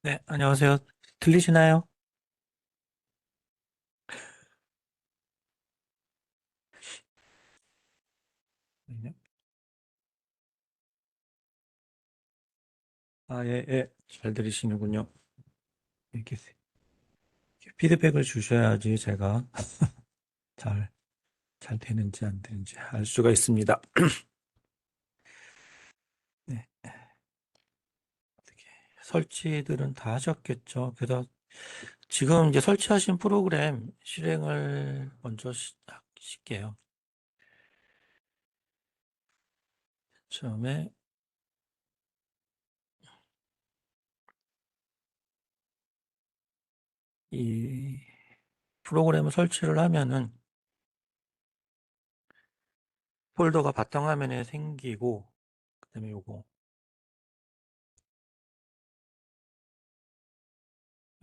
네, 안녕하세요. 들리시나요? 네. 아, 예, 예. 잘 들리시는군요. 이렇게 피드백을 주셔야지 제가 잘, 잘 되는지 안 되는지 알 수가 있습니다. 네, 어떻게 설치들은 다 하셨겠죠? 그래서 지금 이제 설치하신 프로그램 실행을 먼저 시킬게요. 처음에 이 프로그램을 설치를 하면은 폴더가 바탕화면에 생기고, 그다음에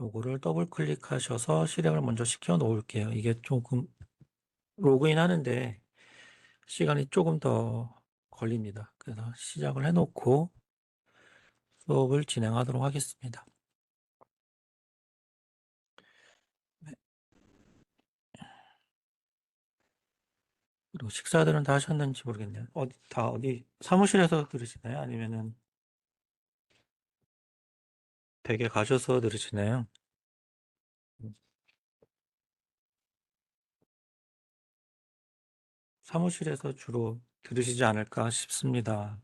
요거를 더블 클릭하셔서 실행을 먼저 시켜 놓을게요. 이게 조금 로그인 하는데 시간이 조금 더 걸립니다. 그래서 시작을 해 놓고 수업을 진행하도록 하겠습니다. 네. 그리고 식사들은 다 하셨는지 모르겠네요. 어디 사무실에서 들으시나요? 아니면은 댁에 가셔서 들으시나요? 음, 사무실에서 주로 들으시지 않을까 싶습니다.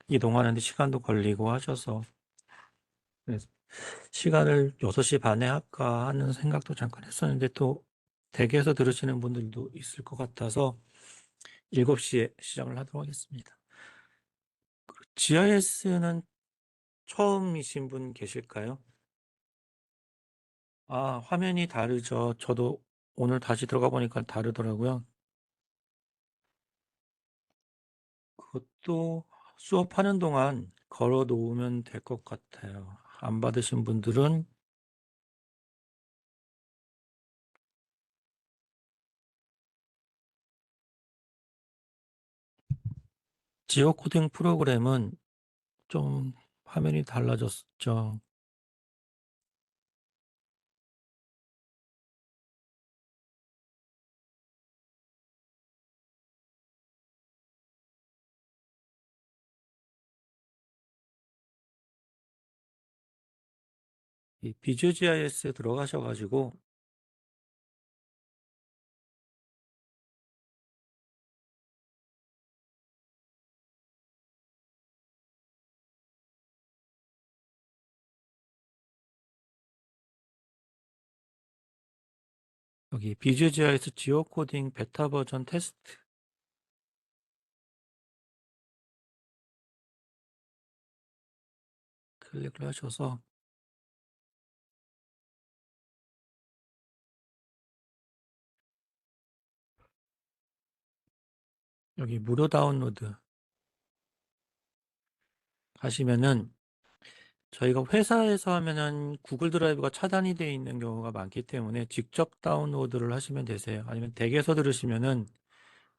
이동하는데 시간도 걸리고 하셔서 그래서 시간을 6시 반에 할까 하는 생각도 잠깐 했었는데 또 댁에서 들으시는 분들도 있을 것 같아서 7시에 시작을 하도록 하겠습니다. GIS는 처음이신 분 계실까요? 아, 화면이 다르죠. 저도 오늘 다시 들어가 보니까 다르더라고요. 그것도 수업하는 동안 걸어 놓으면 될 것 같아요. 안 받으신 분들은 지오 코딩 프로그램은 좀 화면이 달라졌죠. 이 비주 GIS에 들어가셔가지고 여기 비주 GIS 지오 코딩 베타 버전 테스트 클릭을 하셔서 여기 무료 다운로드 하시면은 저희가 회사에서 하면은 구글 드라이브가 차단이 되어 있는 경우가 많기 때문에 직접 다운로드를 하시면 되세요. 아니면 댁에서 들으시면은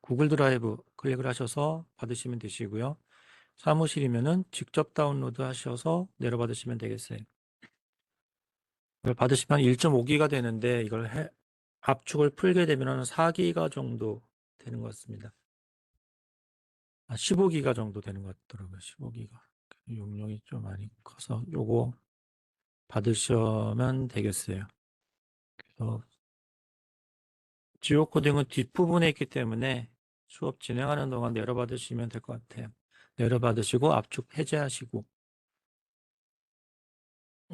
구글 드라이브 클릭을 하셔서 받으시면 되시고요. 사무실이면은 직접 다운로드 하셔서 내려받으시면 되겠어요. 이걸 받으시면 1.5기가 되는데 압축을 풀게 되면 4기가 정도 되는 것 같습니다. 15기가 정도 되는 것 같더라고요. 15기가. 용량이 좀 많이 커서 요거 받으시면 되겠어요. 그래서 지오 코딩은 뒷부분에 있기 때문에 수업 진행하는 동안 내려받으시면 될 것 같아요. 내려받으시고 압축 해제하시고.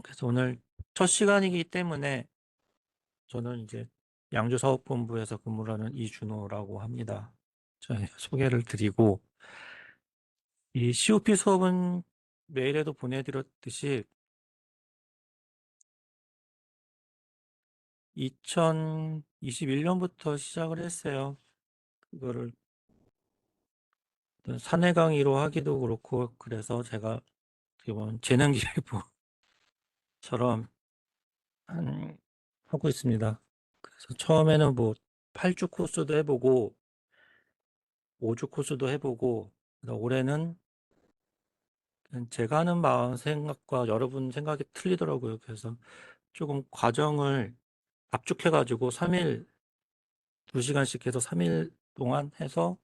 그래서 오늘 첫 시간이기 때문에 저는 이제 양주사업본부에서 근무를 하는 이준호라고 합니다. 저희 소개를 드리고 이 COP 수업은 메일에도 보내드렸듯이 2021년부터 시작을 했어요. 그거를 사내 강의로 하기도 그렇고 그래서 제가 어떻게 보면 재능기부처럼 하고 있습니다. 그래서 처음에는 뭐 8주 코스도 해보고 5주 코스도 해보고 그래서 올해는 제가 하는 마음 생각과 여러분 생각이 틀리더라고요. 그래서 조금 과정을 압축해가지고 3일, 2시간씩 해서 3일 동안 해서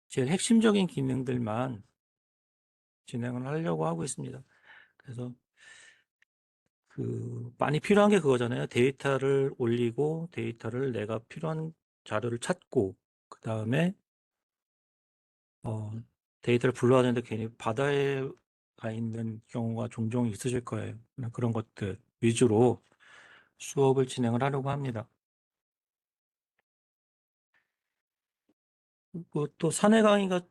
제일 핵심적인 기능들만 진행을 하려고 하고 있습니다. 그래서 많이 필요한 게 그거잖아요. 데이터를 올리고 데이터를 내가 필요한 자료를 찾고 그 다음에 데이터를 불러야 되는데 괜히 바다에 가 있는 경우가 종종 있으실 거예요. 그런 것들 위주로 수업을 진행을 하려고 합니다. 또 사내 강의가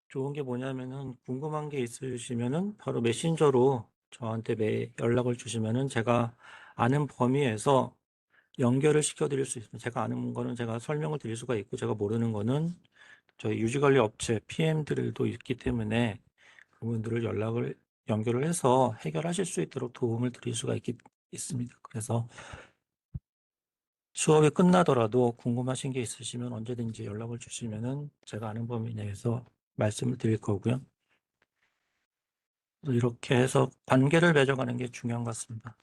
좋은 게 뭐냐면은 궁금한 게 있으시면은 바로 메신저로 저한테 연락을 주시면은 제가 아는 범위에서 연결을 시켜드릴 수 있습니다. 제가 아는 거는 제가 설명을 드릴 수가 있고 제가 모르는 거는 저희 유지관리 업체 PM들도 있기 때문에 그분들을 연결을 해서 해결하실 수 있도록 도움을 드릴 수가 있습니다. 그래서 수업이 끝나더라도 궁금하신 게 있으시면 언제든지 연락을 주시면은 제가 아는 범위 내에서 말씀을 드릴 거고요. 이렇게 해서 관계를 맺어가는 게 중요한 것 같습니다.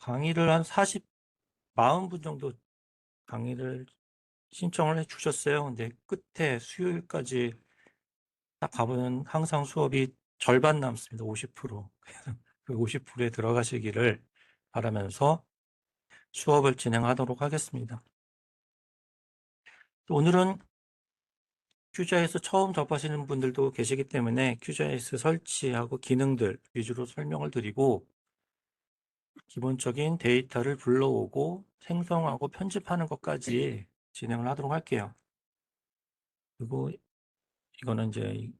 강의를 한 40분 정도 강의를 신청을 해 주셨어요. 근데 끝에 수요일까지 딱 가보면 항상 수업이 절반 남습니다. 50%. 그 50%에 들어가시기를 바라면서 수업을 진행하도록 하겠습니다. 오늘은 큐자이스 처음 접하시는 분들도 계시기 때문에 큐자이스 설치하고 기능들 위주로 설명을 드리고 기본적인 데이터를 불러오고 생성하고 편집하는 것까지 진행을 하도록 할게요. 그리고 이거는 이제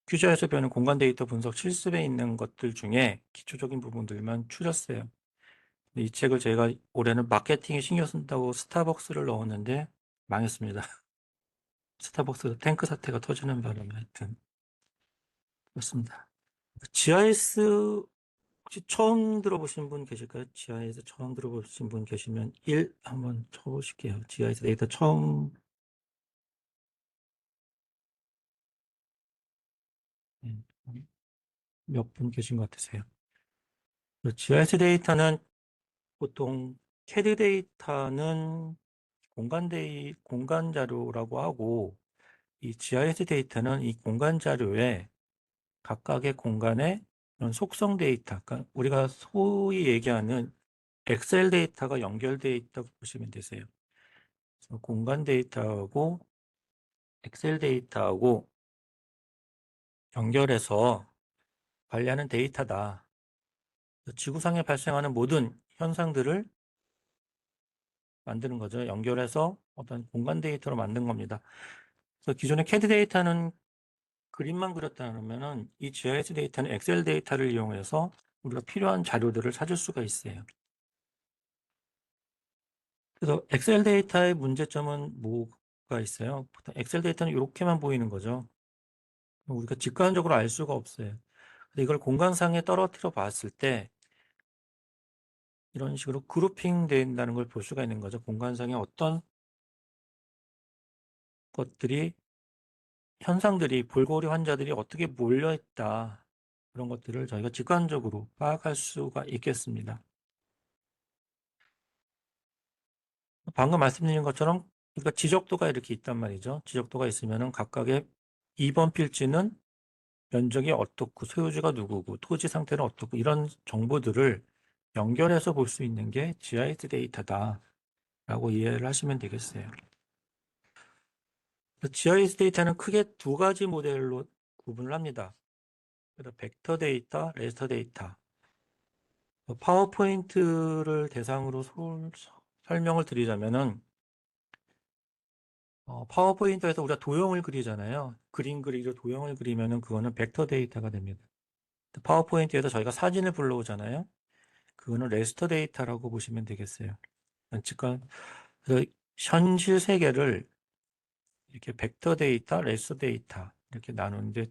큐자이스 배우는 공간 데이터 분석 실습에 있는 것들 중에 기초적인 부분들만 추렸어요. 이 책을 제가 올해는 마케팅에 신경 쓴다고 스타벅스를 넣었는데 망했습니다. 스타벅스 탱크 사태가 터지는 바람에 하여튼 그렇습니다. GIS 혹시 처음 들어보신 분 계실까요? GIS 처음 들어보신 분 계시면 1 한번 쳐보실게요. GIS 데이터 처음 몇 분 계신 것 같으세요? GIS 데이터는 보통 캐드 데이터는 공간 자료라고 하고 이 GIS 데이터는 이 공간 자료에 각각의 공간의 이런 속성 데이터, 그러니까 우리가 소위 얘기하는 엑셀 데이터가 연결되어 있다고 보시면 되세요. 그래서 공간 데이터하고 엑셀 데이터하고 연결해서 관리하는 데이터다. 지구상에 발생하는 모든 현상들을 만드는 거죠. 연결해서 어떤 공간 데이터로 만든 겁니다. 그래서 기존의 CAD 데이터는 그림만 그렸다 그러면은 이 GIS 데이터는 엑셀 데이터를 이용해서 우리가 필요한 자료들을 찾을 수가 있어요. 그래서 엑셀 데이터의 문제점은 뭐가 있어요? 보통 엑셀 데이터는 이렇게만 보이는 거죠. 우리가 직관적으로 알 수가 없어요. 근데 이걸 공간상에 떨어뜨려 봤을 때 이런 식으로 그룹핑 된다는 걸 볼 수가 있는 거죠. 공간상에 어떤 것들이 현상들이 볼거리 환자들이 어떻게 몰려있다. 그런 것들을 저희가 직관적으로 파악할 수가 있겠습니다. 방금 말씀드린 것처럼 그러니까 지적도가 이렇게 있단 말이죠. 지적도가 있으면은 각각의 2번 필지는 면적이 어떻고 소유주가 누구고 토지 상태는 어떻고 이런 정보들을 연결해서 볼 수 있는 게 GIS 데이터다라고 이해를 하시면 되겠어요. GIS 데이터는 크게 두 가지 모델로 구분을 합니다. 그래서 벡터 데이터, 레스터 데이터. 파워포인트를 대상으로 설명을 드리자면은 파워포인트에서 우리가 도형을 그리잖아요. 그림 그리기로 도형을 그리면은 그거는 벡터 데이터가 됩니다. 파워포인트에서 저희가 사진을 불러오잖아요. 그거는 레스터 데이터라고 보시면 되겠어요. 즉각 그래서 현실 세계를 이렇게 벡터 데이터, 레스터 데이터 이렇게 나누는데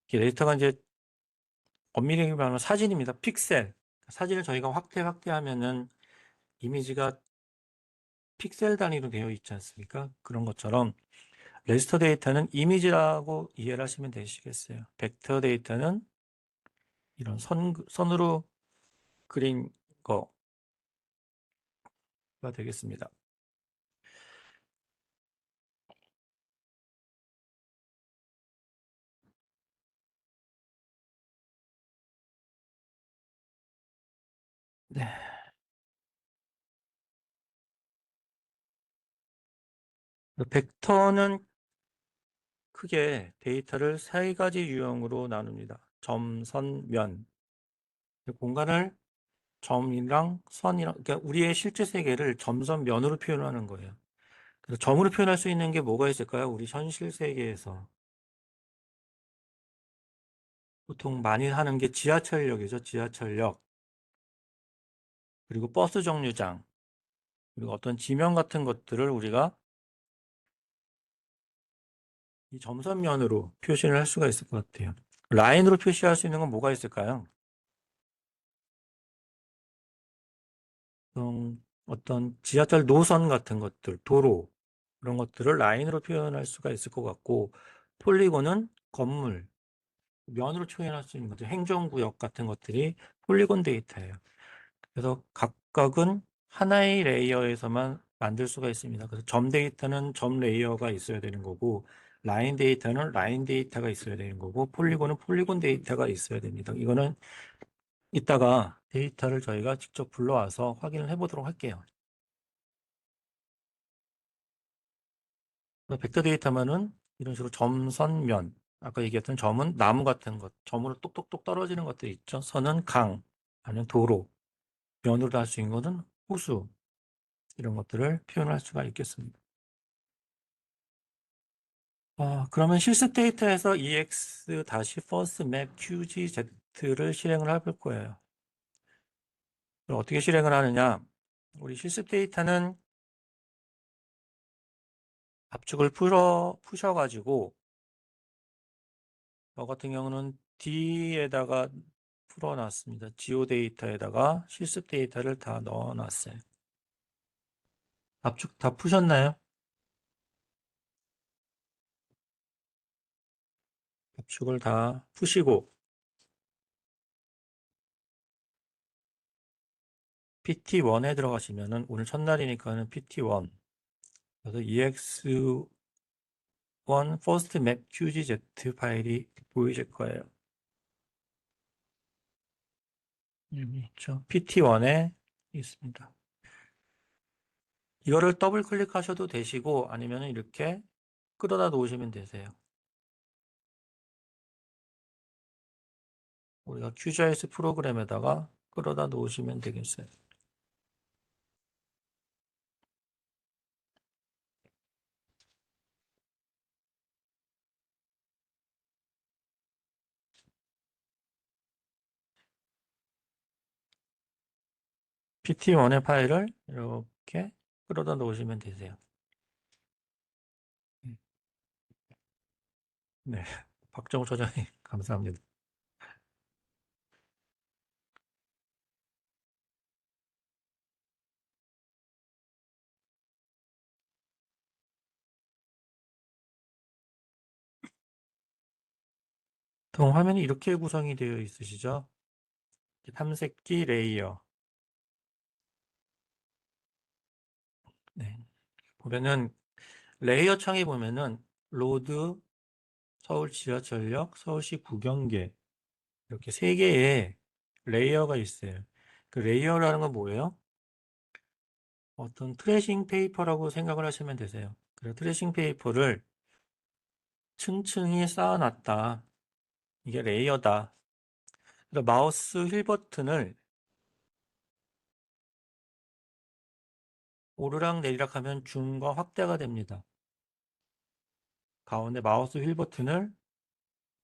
데이터가 이제 엄밀히 말하면 사진입니다. 픽셀. 사진을 저희가 확대하면은 이미지가 픽셀 단위로 되어 있지 않습니까? 그런 것처럼 레지스터 데이터는 이미지라고 이해를 하시면 되시겠어요. 벡터 데이터는 이런 선으로 그린 거가 되겠습니다. 네. 벡터는 크게 데이터를 세 가지 유형으로 나눕니다. 점, 선, 면. 공간을 점이랑 선이랑, 그러니까 우리의 실제 세계를 점, 선, 면으로 표현하는 거예요. 그래서 점으로 표현할 수 있는 게 뭐가 있을까요? 우리 현실 세계에서. 보통 많이 하는 게 지하철역이죠. 지하철역. 그리고 버스 정류장. 그리고 어떤 지명 같은 것들을 우리가 이 점선면으로 표시를 할 수가 있을 것 같아요. 라인으로 표시할 수 있는 건 뭐가 있을까요? 어떤 지하철 노선 같은 것들, 도로, 그런 것들을 라인으로 표현할 수가 있을 것 같고, 폴리곤은 건물, 면으로 표현할 수 있는 거죠. 행정구역 같은 것들이 폴리곤 데이터예요. 그래서 각각은 하나의 레이어에서만 만들 수가 있습니다. 그래서 점 데이터는 점 레이어가 있어야 되는 거고, 라인 데이터는 라인 데이터가 있어야 되는 거고, 폴리곤은 폴리곤 데이터가 있어야 됩니다. 이거는 이따가 데이터를 저희가 직접 불러와서 확인을 해보도록 할게요. 벡터 데이터만은 이런 식으로 점, 선, 면. 아까 얘기했던 점은 나무 같은 것, 점으로 똑똑똑 떨어지는 것들이 있죠. 선은 강, 아니면 도로, 면으로 할 수 있는 것은 호수, 이런 것들을 표현할 수가 있겠습니다. 그러면 실습 데이터에서 EX-first map QGZ를 실행을 해볼 거예요. 그럼 어떻게 실행을 하느냐? 우리 실습 데이터는 압축을 푸셔가지고, 저 같은 경우는 D에다가 풀어놨습니다. 지오 데이터에다가 실습 데이터를 다 넣어놨어요. 압축 다 푸셨나요? 압축을 다 푸시고 PT1에 들어가시면은 오늘 첫날이니까는 PT1 그래서 EX1 First Map QGZ 파일이 보이실 거예요. 여기 있죠. PT1에 있습니다. 이거를 더블 클릭하셔도 되시고 아니면 이렇게 끌어다 놓으시면 되세요. 우리가 QGIS 프로그램에다가 끌어다 놓으시면 되겠어요. PT1의 파일을 이렇게 끌어다 놓으시면 되세요. 네. 박정우 처장님, 감사합니다. 보통 화면이 이렇게 구성이 되어 있으시죠? 탐색기 레이어. 네. 보면은 레이어 창에 보면은 로드, 서울 지하철역, 서울시 구경계 이렇게 세 개의 레이어가 있어요. 그 레이어라는 건 뭐예요? 어떤 트래싱 페이퍼라고 생각을 하시면 되세요. 그래서 트래싱 페이퍼를 층층이 쌓아놨다. 이게 레이어다. 그래서 마우스 휠 버튼을 오르락 내리락 하면 줌과 확대가 됩니다. 가운데 마우스 휠 버튼을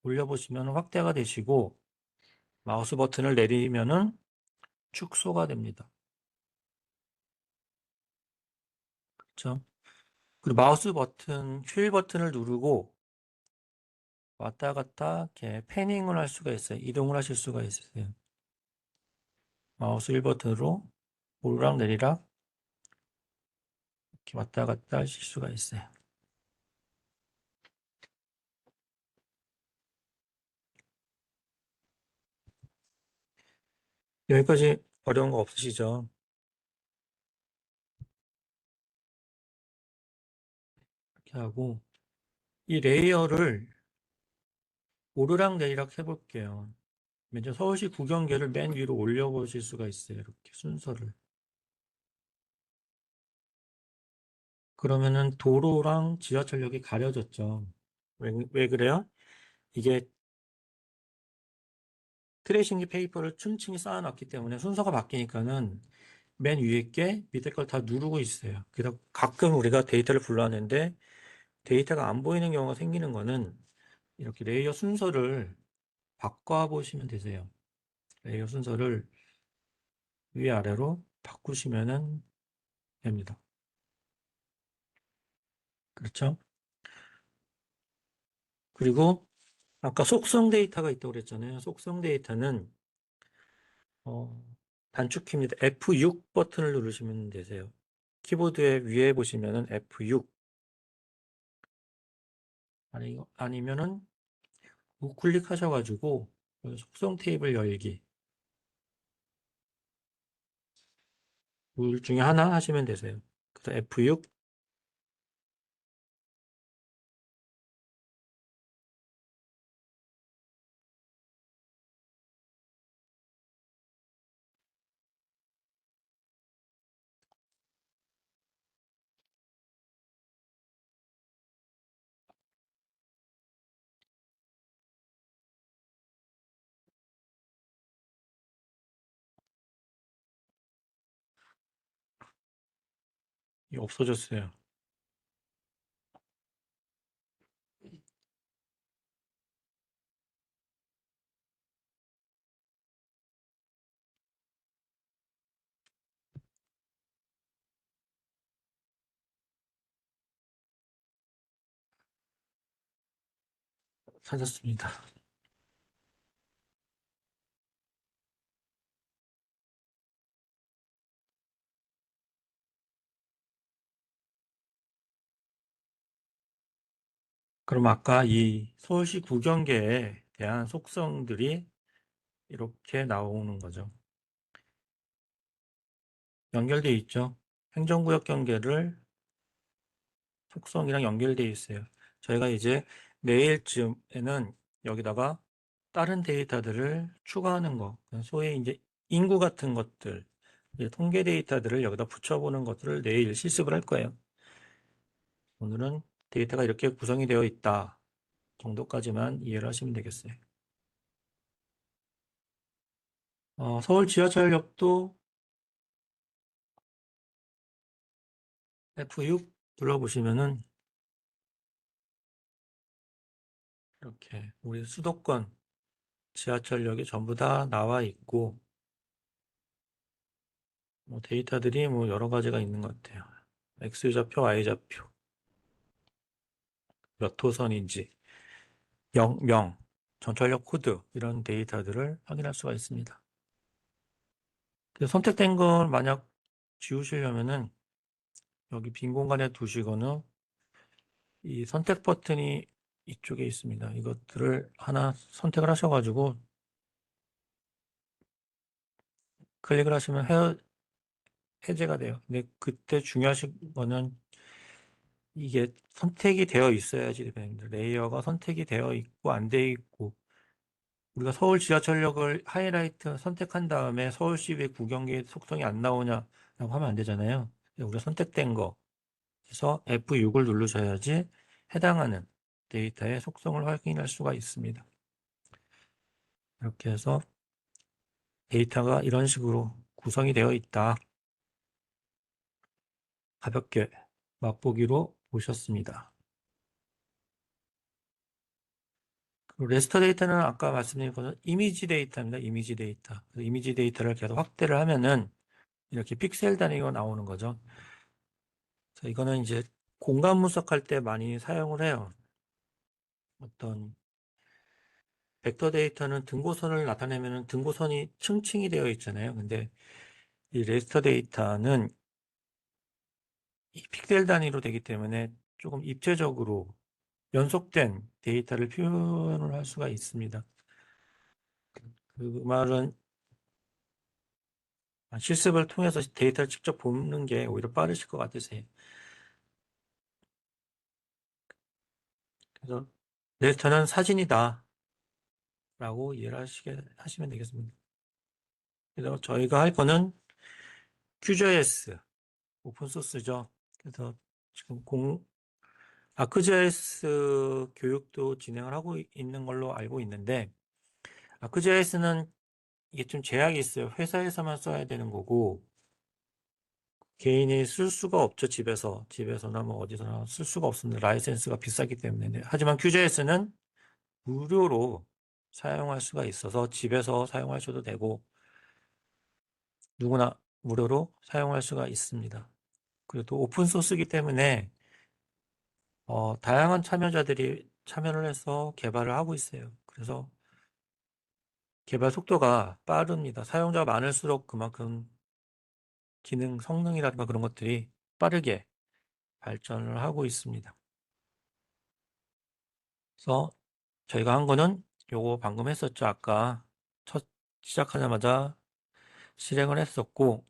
올려보시면 확대가 되시고 마우스 버튼을 내리면은 축소가 됩니다. 그렇죠? 그리고 마우스 버튼, 휠 버튼을 누르고 왔다 갔다 이렇게 패닝을 할 수가 있어요. 이동을 하실 수가 있으세요. 마우스 휠 버튼으로 오르락 내리락 이렇게 왔다 갔다 하실 수가 있어요. 여기까지 어려운 거 없으시죠? 이렇게 하고 이 레이어를 오르락내리락 해볼게요. 먼저 서울시 구경계를 맨 위로 올려보실 수가 있어요. 이렇게 순서를. 그러면은 도로랑 지하철역이 가려졌죠. 왜 그래요? 이게 트레이싱 페이퍼를 층층이 쌓아놨기 때문에 순서가 바뀌니까는 맨 위에 게 밑에 걸 다 누르고 있어요. 그래서 가끔 우리가 데이터를 불러왔는데 데이터가 안 보이는 경우가 생기는 거는 이렇게 레이어 순서를 바꿔보시면 되세요. 레이어 순서를 위아래로 바꾸시면 됩니다. 그렇죠? 그리고 아까 속성 데이터가 있다고 그랬잖아요. 속성 데이터는 어, 단축키입니다. F6 버튼을 누르시면 되세요. 키보드의 위에 보시면은 F6 아니면은 우클릭 하셔가지고 속성 테이블 열기 둘 중에 하나 하시면 되세요. 그래서 F6 없어졌어요. 찾았습니다. 그럼 아까 이 서울시 구경계에 대한 속성들이 이렇게 나오는 거죠. 연결되어 있죠. 행정구역 경계를 속성이랑 연결되어 있어요. 저희가 이제 내일쯤에는 여기다가 다른 데이터들을 추가하는 거, 소위 이제 인구 같은 것들, 이제 통계 데이터들을 여기다 붙여보는 것들을 내일 실습을 할 거예요. 오늘은 데이터가 이렇게 구성이 되어 있다 정도까지만 이해를 하시면 되겠어요. 서울 지하철역도 F6 눌러보시면은 이렇게 우리 수도권 지하철역이 전부 다 나와 있고 뭐 데이터들이 뭐 여러 가지가 있는 것 같아요. X좌표, Y좌표, 몇 호선인지, 명, 전철역 코드 이런 데이터들을 확인할 수가 있습니다. 그래서 선택된 걸 만약 지우시려면은 여기 빈 공간에 두시거나 이 선택 버튼이 이쪽에 있습니다. 이것들을 하나 선택을 하셔가지고 클릭을 하시면 해제가 돼요. 근데 그때 중요하신 거는 이게 선택이 되어 있어야지 됩니다. 레이어가 선택이 되어 있고 안 되어 있고 우리가 서울 지하철역을 하이라이트 선택한 다음에 서울시외 구경계 속성이 안 나오냐라고 하면 안 되잖아요. 우리가 선택된 거 그래서 F6을 누르셔야지 해당하는 데이터의 속성을 확인할 수가 있습니다. 이렇게 해서 데이터가 이런 식으로 구성이 되어 있다. 가볍게 맛보기로 보셨습니다. 그리고 레스터 데이터는 아까 말씀드린 것은 이미지 데이터입니다. 이미지 데이터. 이미지 데이터를 계속 확대를 하면은 이렇게 픽셀 단위가 나오는 거죠. 자, 이거는 이제 공간 분석할 때 많이 사용을 해요. 어떤 벡터 데이터는 등고선을 나타내면은 등고선이 층층이 되어 있잖아요. 근데 이 레스터 데이터는 이 픽셀 단위로 되기 때문에 조금 입체적으로 연속된 데이터를 표현을 할 수가 있습니다. 그 말은 실습을 통해서 데이터를 직접 보는 게 오히려 빠르실 것 같으세요. 그래서 데이터는 사진이다 라고 이해를 하시면 되겠습니다. 그래서 저희가 할 거는 QGIS 오픈소스죠. 그래서 지금 아크GIS 교육도 진행을 하고 있는 걸로 알고 있는데, 아크GIS는 이게 좀 제약이 있어요. 회사에서만 써야 되는 거고, 개인이 쓸 수가 없죠. 집에서나 뭐 어디서나 쓸 수가 없습니다. 라이센스가 비싸기 때문에. 하지만 QGIS는 무료로 사용할 수가 있어서 집에서 사용하셔도 되고, 누구나 무료로 사용할 수가 있습니다. 그리고 또 오픈소스이기 때문에 다양한 참여자들이 참여를 해서 개발을 하고 있어요. 그래서 개발 속도가 빠릅니다. 사용자가 많을수록 그만큼 기능, 성능이라든가 그런 것들이 빠르게 발전을 하고 있습니다. 그래서 저희가 한 거는 요거 방금 했었죠. 아까 시작하자마자 실행을 했었고,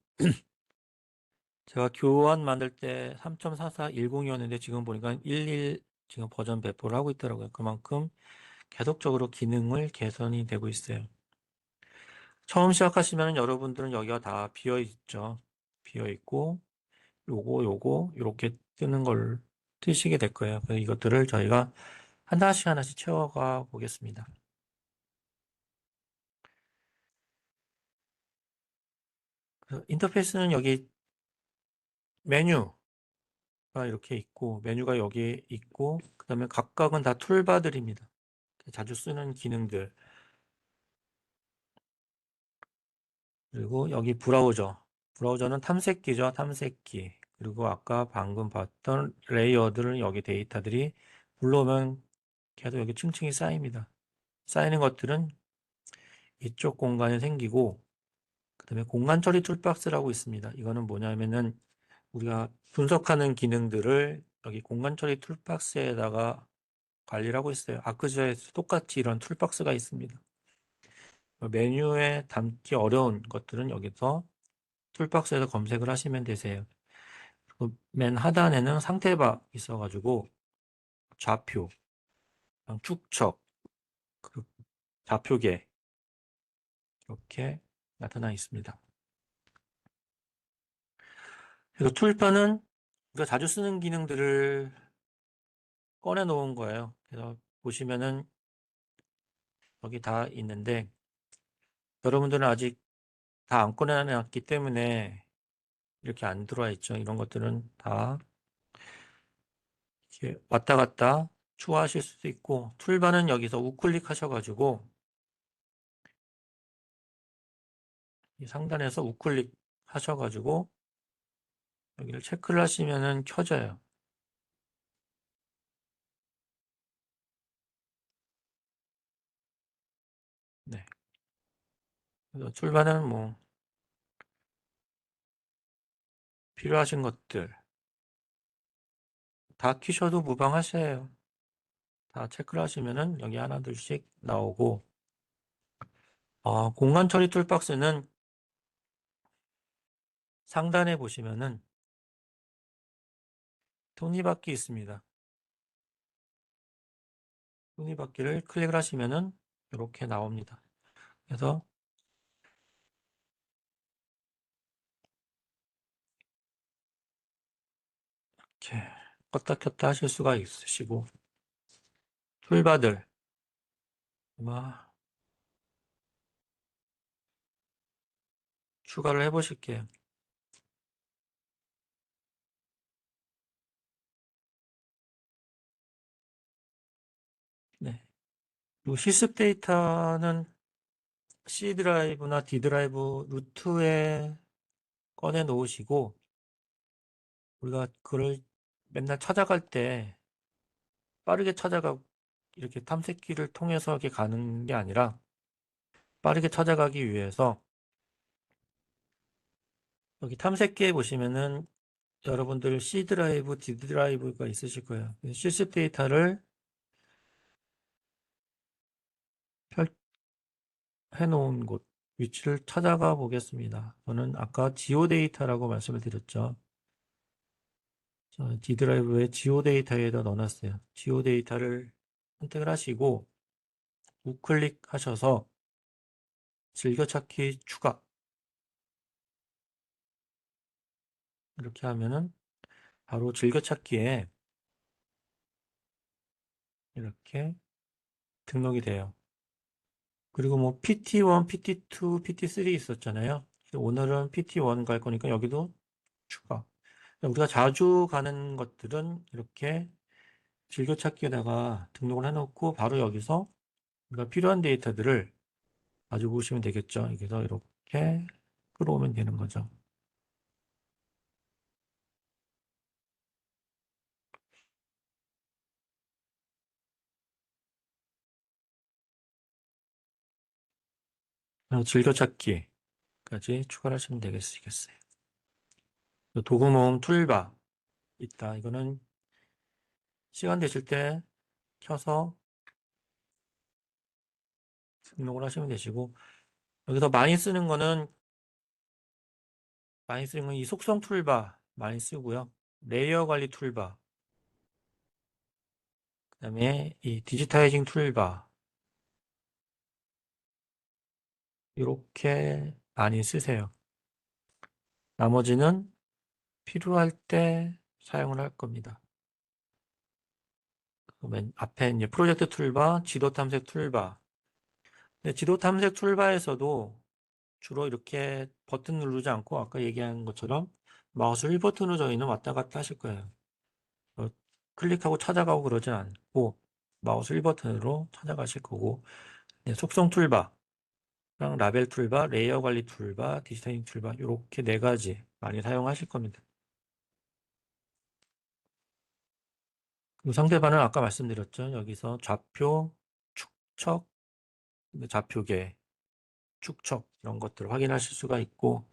제가 교환 만들 때 3.4410이었는데 지금 보니까 11 지금 버전 배포를 하고 있더라고요. 그만큼 계속적으로 기능을 개선이 되고 있어요. 처음 시작하시면 여러분들은 여기가 다 비어 있죠. 비어 있고 요거 이렇게 뜨는 걸 뜨시게 될 거예요. 그래서 이것들을 저희가 하나씩 채워가 보겠습니다. 그래서 인터페이스는 여기 메뉴가 이렇게 있고 메뉴가 여기 있고 그 다음에 각각은 다 툴바들입니다. 자주 쓰는 기능들. 그리고 여기 브라우저는 탐색기죠. 탐색기. 그리고 아까 방금 봤던 레이어들은 여기 데이터들이 불러오면 계속 여기 층층이 쌓입니다. 쌓이는 것들은 이쪽 공간에 생기고 그 다음에 공간 처리 툴박스라고 있습니다. 이거는 뭐냐면은 우리가 분석하는 기능들을 여기 공간 처리 툴박스에다가 관리를 하고 있어요. 아크지에서 똑같이 이런 툴박스가 있습니다. 메뉴에 담기 어려운 것들은 여기서 툴박스에서 검색을 하시면 되세요. 그리고 맨 하단에는 상태바 있어가지고 좌표, 축척, 그리고 좌표계 이렇게 나타나 있습니다. 그래서 툴바는 우리가 자주 쓰는 기능들을 꺼내 놓은 거예요. 그래서 보시면은 여기 다 있는데 여러분들은 아직 다 안 꺼내놨기 때문에 이렇게 안 들어와 있죠. 이런 것들은 다 이렇게 왔다 갔다 추가하실 수도 있고 툴바는 여기서 우클릭 하셔가지고 이 상단에서 우클릭 하셔가지고 여기를 체크를 하시면은 켜져요. 네. 그래서 툴바는 뭐 필요하신 것들 다 키셔도 무방하셔요. 다 체크를 하시면은 여기 하나둘씩 나오고 공간 처리 툴박스는 상단에 보시면은 톱니바퀴 있습니다. 톱니바퀴를 클릭을 하시면은 이렇게 나옵니다. 그래서 이렇게 껐다 켰다 하실 수가 있으시고 툴바들 아마 추가를 해 보실게요. 네. 그리고 실습 데이터는 C 드라이브나 D 드라이브 루트에 꺼내 놓으시고 우리가 그걸 맨날 찾아갈 때 빠르게 찾아가 이렇게 탐색기를 통해서 이렇게 가는 게 아니라 빠르게 찾아가기 위해서 여기 탐색기에 보시면은 여러분들 C 드라이브, D 드라이브가 있으실 거예요. 실습 데이터를 펼해 놓은 곳 위치를 찾아가 보겠습니다. 저는 아까 지오데이터라고 말씀을 드렸죠. D 드라이브에 지오데이터에다 넣어놨어요. 지오데이터를 선택을 하시고 우클릭 하셔서 즐겨찾기 추가 이렇게 하면은 바로 즐겨찾기에 이렇게 등록이 돼요. 그리고 뭐 PT1, PT2, PT3 있었잖아요. 오늘은 PT1 갈 거니까 여기도 추가. 우리가 자주 가는 것들은 이렇게 즐겨찾기에다가 등록을 해놓고 바로 여기서 우리가 필요한 데이터들을 가지고 오시면 되겠죠. 여기서 이렇게 끌어오면 되는 거죠. 즐겨찾기까지 추가를 하시면 되겠어요. 도구모음 툴바 있다. 이거는 시간 되실 때 켜서 등록을 하시면 되시고 여기서 많이 쓰는 건 이 속성 툴바 많이 쓰고요. 레이어 관리 툴바 그다음에 이 디지타이징 툴바 이렇게 많이 쓰세요. 나머지는 필요할 때 사용을 할 겁니다. 맨 앞에 이제 프로젝트 툴바, 지도 탐색 툴바. 근데 지도 탐색 툴바에서도 주로 이렇게 버튼 누르지 않고 아까 얘기한 것처럼 마우스 1버튼으로 저희는 왔다 갔다 하실 거예요. 클릭하고 찾아가고 그러진 않고 마우스 1버튼으로 찾아가실 거고 속성 툴바, 라벨 툴바, 레이어 관리 툴바, 디자인 툴바 이렇게 네 가지 많이 사용하실 겁니다. 그리고 상대방은 아까 말씀드렸죠. 여기서 좌표, 축척, 좌표계, 축척 이런 것들을 확인하실 수가 있고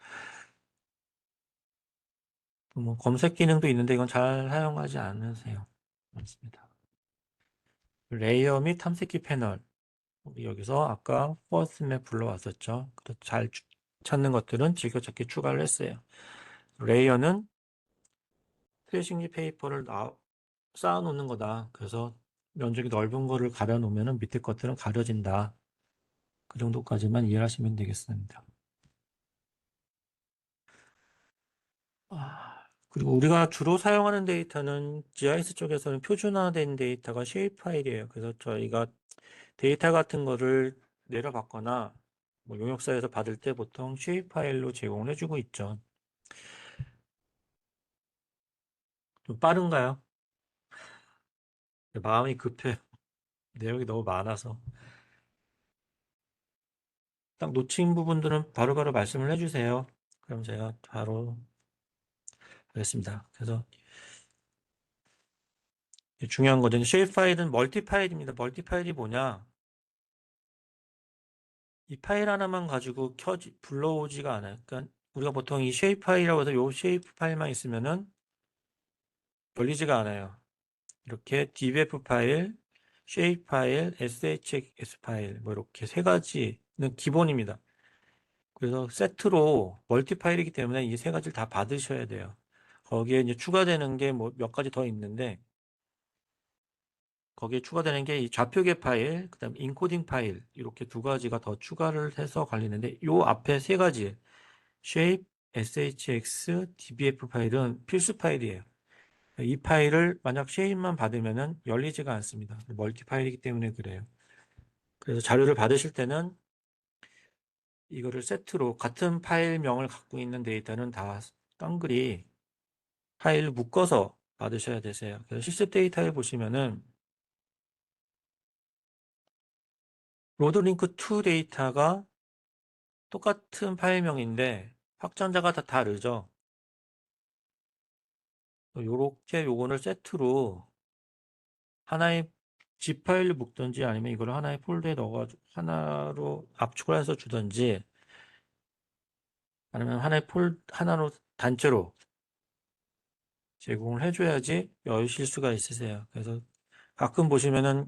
뭐 검색 기능도 있는데 이건 잘 사용하지 않으세요. 맞습니다. 레이어 및 탐색기 패널 우리 여기서 아까 퍼스트맵 불러왔었죠. 잘 찾는 것들은 즐겨찾기 추가를 했어요. 레이어는 트레이싱지 페이퍼를 쌓아놓는 거다. 그래서 면적이 넓은 거를 가려놓으면 밑에 것들은 가려진다. 그 정도까지만 이해하시면 되겠습니다. 그리고 우리가 주로 사용하는 데이터는 GIS 쪽에서는 표준화된 데이터가 쉐입 파일이에요. 그래서 저희가 데이터 같은 거를 내려받거나 뭐 용역사에서 받을 때 보통 쉐입 파일로 제공을 해주고 있죠. 좀 빠른가요? 마음이 급해요. 내용이 너무 많아서. 딱 놓친 부분들은 바로바로 말씀을 해주세요. 그럼 제가 바로 하겠습니다. 그래서 중요한 거는 쉐입 파일은 멀티 파일입니다. 멀티 파일이 뭐냐? 이 파일 하나만 가지고 불러오지가 않아요. 그러니까 우리가 보통 이 쉐입 파일이라고 해서 이 쉐입 파일만 있으면은 열리지가 않아요. 이렇게 dbf 파일, 쉐입 파일, shx 파일 뭐 이렇게 세 가지는 기본입니다. 그래서 세트로 멀티 파일이기 때문에 이 세 가지를 다 받으셔야 돼요. 거기에 이제 추가되는 게 뭐 몇 가지 더 있는데 거기에 추가되는 게 이 좌표계 파일, 그다음 인코딩 파일 이렇게 두 가지가 더 추가를 해서 관리되는데 요 앞에 세 가지 shape, shx, dbf 파일은 필수 파일이에요. 이 파일을 만약 shape만 받으면은 열리지가 않습니다. 멀티 파일이기 때문에 그래요. 그래서 자료를 받으실 때는 이거를 세트로 같은 파일명을 갖고 있는 데이터는 다 깡그리 파일을 묶어서 받으셔야 되세요. 그래서 실습 데이터에 보시면은 로드링크 2 데이터가 똑같은 파일명인데 확장자가 다 다르죠. 요렇게 요거를 세트로 하나의 zip 파일로 묶든지 아니면 이걸 하나의 폴더에 넣어가지고 하나로 압축을 해서 주든지 아니면 하나로 단체로 제공을 해줘야지 여실 수가 있으세요. 그래서 가끔 보시면은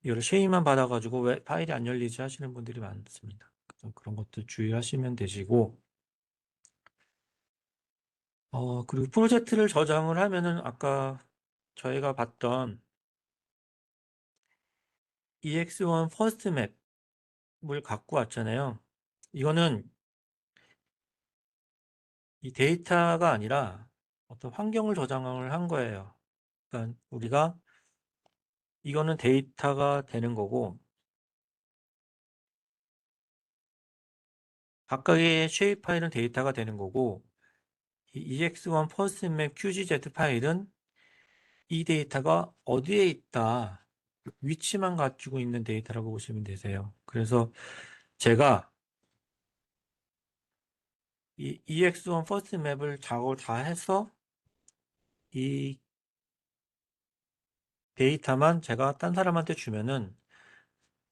이걸 쉐입만 받아가지고 왜 파일이 안 열리지 하시는 분들이 많습니다. 그런 것도 주의하시면 되시고, 그리고 프로젝트를 저장을 하면은 아까 저희가 봤던 EX1 퍼스트 맵을 갖고 왔잖아요. 이거는 이 데이터가 아니라 어떤 환경을 저장을 한 거예요. 그러니까 우리가 이거는 데이터가 되는 거고, 각각의 쉐입 파일은 데이터가 되는 거고, 이 EX1 퍼스트 맵 QGZ 파일은 이 데이터가 어디에 있다, 위치만 가지고 있는 데이터라고 보시면 되세요. 그래서 제가 이 EX1 퍼스트 맵을 작업을 다 해서 이 데이터만 제가 딴 사람한테 주면은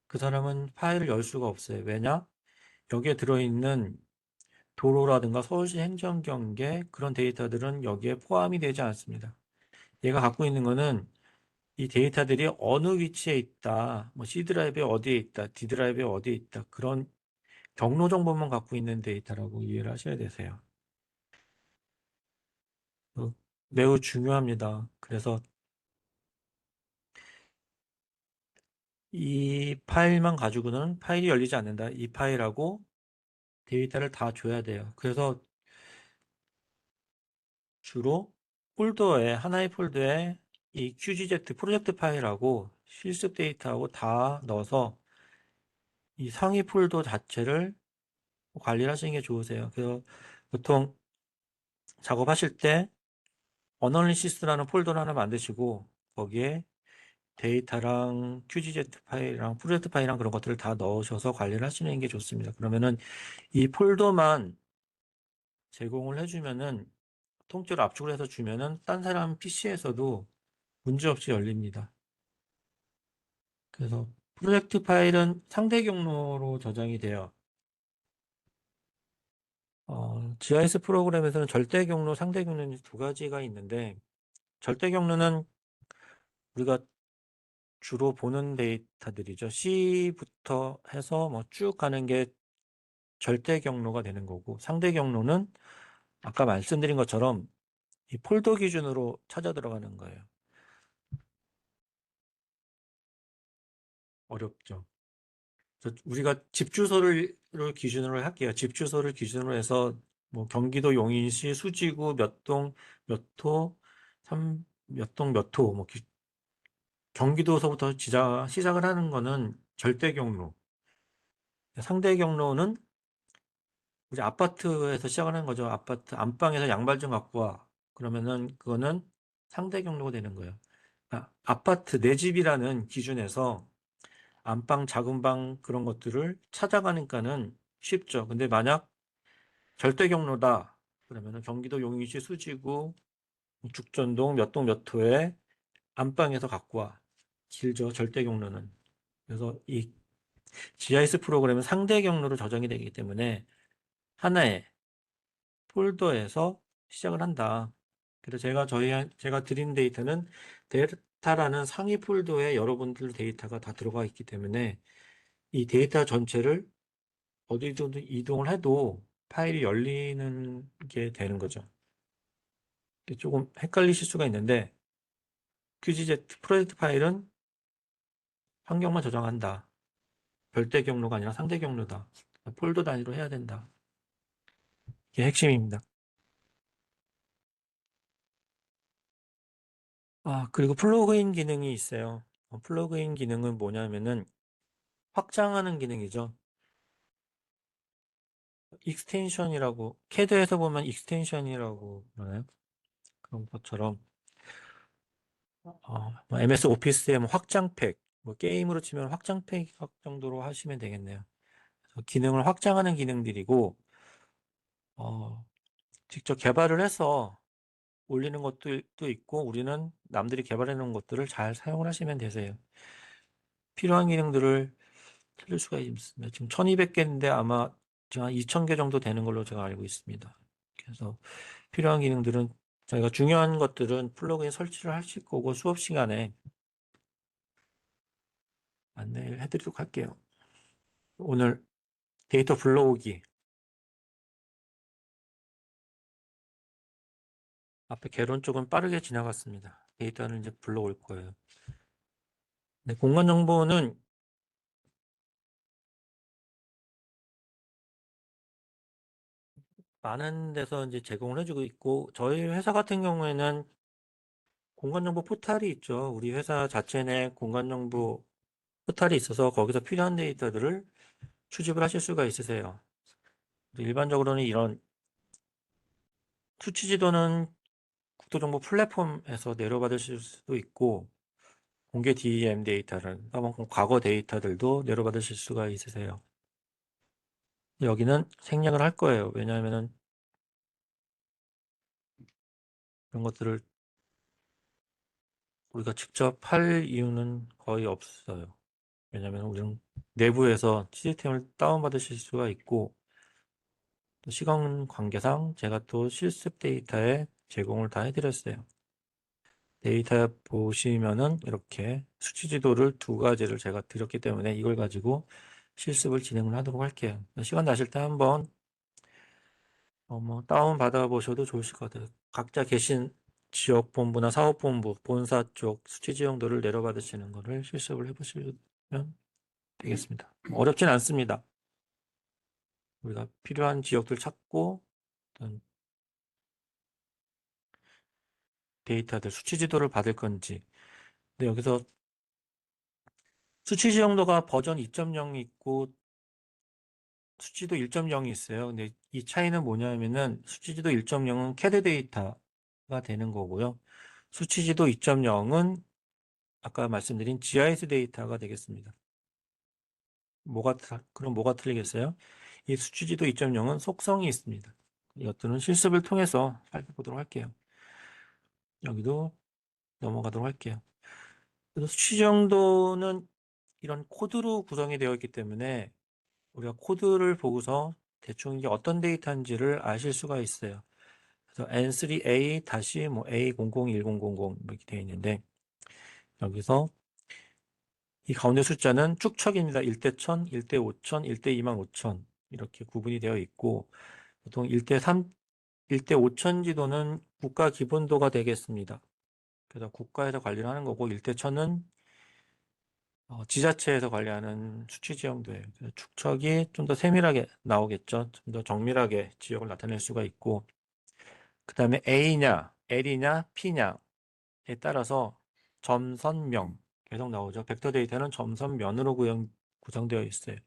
그 사람은 파일을 열 수가 없어요. 왜냐? 여기에 들어있는 도로라든가 서울시 행정경계 그런 데이터들은 여기에 포함이 되지 않습니다. 얘가 갖고 있는 거는 이 데이터들이 어느 위치에 있다, 뭐 C 드라이브에 어디에 있다, D 드라이브에 어디에 있다, 그런 경로 정보만 갖고 있는 데이터라고 이해를 하셔야 되세요. 매우 중요합니다. 그래서 이 파일만 가지고는 파일이 열리지 않는다. 이 파일하고 데이터를 다 줘야 돼요. 그래서 주로 폴더에, 하나의 폴더에 이 QGZ 프로젝트 파일하고 실습 데이터하고 다 넣어서 이 상위 폴더 자체를 관리를 하시는 게 좋으세요. 그래서 보통 작업하실 때 어널리시스라는 폴더를 하나 만드시고 거기에 데이터랑 QGZ 파일이랑 프로젝트 파일이랑 그런 것들을 다 넣으셔서 관리를 하시는 게 좋습니다. 그러면은 이 폴더만 제공을 해주면은 통째로 압축을 해서 주면은 딴 사람 PC에서도 문제없이 열립니다. 그래서 프로젝트 파일은 상대 경로로 저장이 돼요. GIS 프로그램에서는 절대 경로, 상대 경로는 두 가지가 있는데 절대 경로는 우리가 주로 보는 데이터들이죠. C부터 해서 뭐 쭉 가는 게 절대 경로가 되는 거고 상대 경로는 아까 말씀드린 것처럼 이 폴더 기준으로 찾아 들어가는 거예요. 어렵죠. 우리가 집 주소를 기준으로 할게요. 집 주소를 기준으로 해서 뭐 경기도 용인시 수지구 몇 동 몇 호, 몇 동 몇 호, 뭐 경기도서부터 시작을 하는 거는 절대 경로. 상대 경로는 우리 아파트에서 시작하는 거죠. 아파트 안방에서 양말 좀 갖고 와. 그러면은 그거는 상대 경로가 되는 거예요. 아파트 내 집이라는 기준에서 안방, 작은 방 그런 것들을 찾아가니까는 쉽죠. 근데 만약 절대 경로다. 그러면은 경기도 용인시 수지구 죽전동 몇 동 몇 호에 안방에서 갖고 와. 길죠. 절대 경로는. 그래서 이 GIS 프로그램은 상대 경로로 저장이 되기 때문에 하나의 폴더에서 시작을 한다. 그래서 제가 드린 데이터는 데이터라는 상위 폴더에 여러분들 데이터가 다 들어가 있기 때문에 이 데이터 전체를 어디든 이동을 해도 파일이 열리는 게 되는 거죠. 조금 헷갈리실 수가 있는데 QGZ 프로젝트 파일은 환경만 저장한다. 절대 경로가 아니라 상대 경로다. 폴더 단위로 해야 된다. 이게 핵심입니다. 그리고 플러그인 기능이 있어요. 플러그인 기능은 뭐냐면은 확장하는 기능이죠. 익스텐션이라고, 캐드에서 보면 익스텐션이라고 그러나요? 그런 것처럼, 뭐 MS 오피스의 뭐 확장팩, 뭐 게임으로 치면 확장팩 정도로 하시면 되겠네요. 그래서 기능을 확장하는 기능들이고, 어, 직접 개발을 해서 올리는 것도 또 있고, 우리는 남들이 개발해 놓은 것들을 잘 사용을 하시면 되세요. 필요한 기능들을 찾을 수가 있습니다. 지금 1200개인데 아마 지금 한 2000개 정도 되는 걸로 제가 알고 있습니다. 그래서 필요한 기능들은 저희가 중요한 것들은 플러그인 설치를 하실 거고 수업 시간에 안내를 해드리도록 할게요. 오늘 데이터 불러오기. 앞에 개론 쪽은 빠르게 지나갔습니다. 데이터는 이제 불러올 거예요. 네, 공간 정보는 많은 데서 이제 제공을 해주고 있고, 저희 회사 같은 경우에는 공간정보 포탈이 있죠. 우리 회사 자체 내 공간정보 포탈이 있어서 거기서 필요한 데이터들을 수집을 하실 수가 있으세요. 일반적으로는 이런 수치 지도는 국토정보 플랫폼에서 내려받으실 수도 있고, 공개 DEM 데이터를, 과거 데이터들도 내려받으실 수가 있으세요. 여기는 생략을 할 거예요. 왜냐하면 이런 것들을 우리가 직접 할 이유는 거의 없어요. 왜냐하면 우리는 내부에서 시스템을 다운받으실 수가 있고, 또 시간 관계상 제가 또 실습 데이터에 제공을 다 해드렸어요. 데이터 보시면은 이렇게 수치 지도를 두 가지를 제가 드렸기 때문에 이걸 가지고 실습을 진행을 하도록 할게요. 시간 나실 때 한번 뭐 다운 받아 보셔도 좋으실 것 같아요. 각자 계신 지역 본부나 사업 본부, 본사 쪽 수치 지형도를 내려받으시는 거를 실습을 해보시면 되겠습니다. 어렵진 않습니다. 우리가 필요한 지역들 찾고 어떤 데이터들 수치 지도를 받을 건지. 근데 여기서 수치 지형도가 버전 2.0이 있고 수치도 1.0이 있어요. 근데 이 차이는 뭐냐면은 수치지도 1.0은 CAD 데이터가 되는 거고요. 수치지도 2.0은 아까 말씀드린 GIS 데이터가 되겠습니다. 그럼 뭐가 틀리겠어요? 이 수치지도 2.0은 속성이 있습니다. 이것들은 실습을 통해서 살펴보도록 할게요. 여기도 넘어가도록 할게요. 그래서 수치 정도는 이런 코드로 구성이 되어 있기 때문에 우리가 코드를 보고서 대충 이게 어떤 데이터인지를 아실 수가 있어요. 그래서 N3A 다시 뭐 A001000 이렇게 되어 있는데 여기서 이 가운데 숫자는 축척입니다. 1대 1000, 1대 5000, 1대 25000 이렇게 구분이 되어 있고 보통 1대 3, 1대 5000 지도는 국가 기본도가 되겠습니다. 그래서 국가에서 관리를 하는 거고 1대 1000은 지자체에서 관리하는 수치 지형도예요. 그래서 축척이 좀 더 세밀하게 나오겠죠. 좀 더 정밀하게 지역을 나타낼 수가 있고 그 다음에 A냐, L이냐, P냐에 따라서 점선명 계속 나오죠. 벡터 데이터는 점선면으로 구성되어 있어요.